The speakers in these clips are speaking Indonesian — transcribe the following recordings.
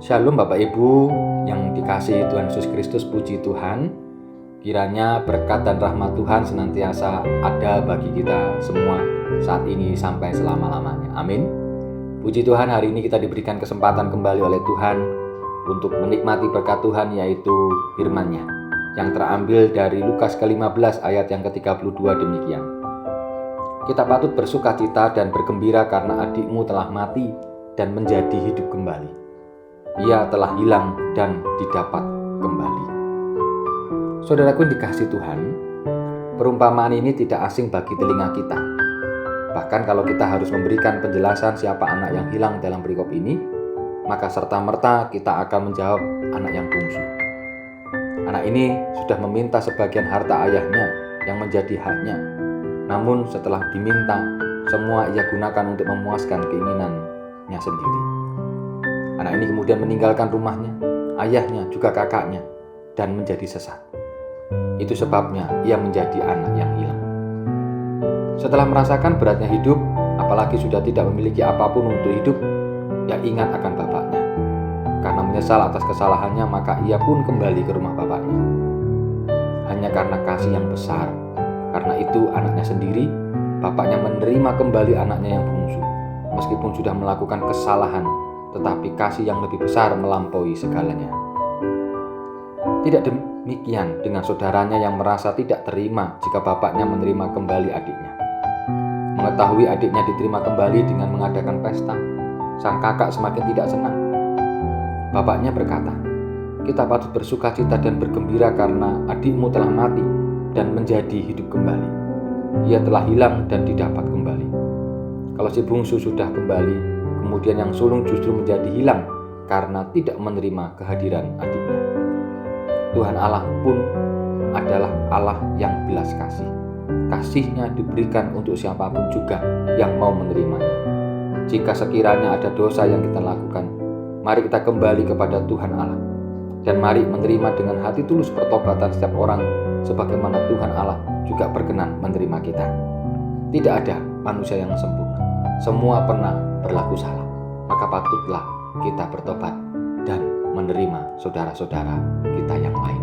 Shalom Bapak Ibu yang dikasihi Tuhan Yesus Kristus, puji Tuhan. Kiranya berkat dan rahmat Tuhan senantiasa ada bagi kita semua saat ini sampai selama-lamanya. Amin. Puji Tuhan, hari ini kita diberikan kesempatan kembali oleh Tuhan untuk menikmati berkat Tuhan, yaitu firman-Nya yang terambil dari Lukas ke-15 ayat yang ke-32 demikian. Kita patut bersuka cita dan bergembira karena adikmu telah mati dan menjadi hidup kembali. Ia telah hilang dan didapat kembali. Saudaraku yang dikasihi Tuhan, perumpamaan ini tidak asing bagi telinga kita. Bahkan kalau kita harus memberikan penjelasan siapa anak yang hilang dalam perikop ini, maka serta-merta kita akan menjawab anak yang bungsu. Anak ini sudah meminta sebagian harta ayahnya yang menjadi haknya. Namun setelah diminta, semua ia gunakan untuk memuaskan keinginannya sendiri. Anak ini kemudian meninggalkan rumahnya, ayahnya, juga kakaknya, dan menjadi sesat. Itu sebabnya ia menjadi anak yang hilang. Setelah merasakan beratnya hidup, apalagi sudah tidak memiliki apapun untuk hidup, ia ingat akan bapaknya. Karena menyesal atas kesalahannya, maka ia pun kembali ke rumah bapaknya. Hanya karena kasih yang besar, karena itu anaknya sendiri, bapaknya menerima kembali anaknya yang bungsu. Meskipun sudah melakukan kesalahan, tetapi kasih yang lebih besar melampaui segalanya. Tidak demikian dengan saudaranya yang merasa tidak terima jika bapaknya menerima kembali adiknya. Mengetahui adiknya diterima kembali dengan mengadakan pesta, sang kakak semakin tidak senang. Bapaknya berkata, "Kita patut bersuka cita dan bergembira karena adikmu telah mati dan menjadi hidup kembali. Ia telah hilang dan didapat kembali." Kalau si bungsu sudah kembali, kemudian yang sulung justru menjadi hilang karena tidak menerima kehadiran adiknya. Tuhan Allah pun adalah Allah yang belas kasih. Kasih-Nya diberikan untuk siapapun juga yang mau menerimanya. Jika sekiranya ada dosa yang kita lakukan, mari kita kembali kepada Tuhan Allah. Dan mari menerima dengan hati tulus pertobatan setiap orang, sebagaimana Tuhan Allah juga berkenan menerima kita. Tidak ada manusia yang sempurna. Semua pernah berlaku salah. Maka patutlah kita bertobat dan menerima saudara-saudara kita yang lain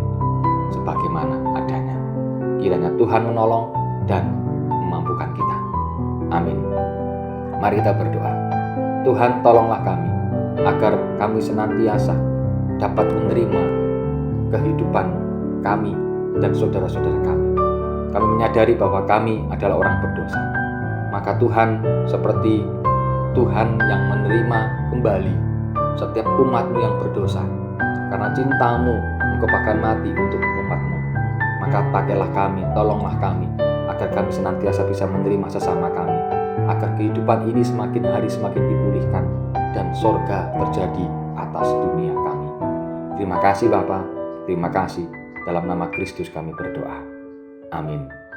sebagaimana adanya. Kiranya Tuhan menolong dan memampukan kita. Amin. Mari kita berdoa. Tuhan, tolonglah kami agar kami senantiasa dapat menerima kehidupan kami dan saudara-saudara kami. Kami menyadari bahwa kami adalah orang berdosa. Maka Tuhan, seperti Tuhan yang menerima kembali setiap umat-Mu yang berdosa, karena cinta-Mu, Engkau bahkan mati untuk umat-Mu. Maka pakailah kami, tolonglah kami, agar kami senantiasa bisa menerima sesama kami, agar kehidupan ini semakin hari semakin dipulihkan, dan sorga terjadi atas dunia kami. Terima kasih Bapa, terima kasih. Dalam nama Kristus kami berdoa. Amin.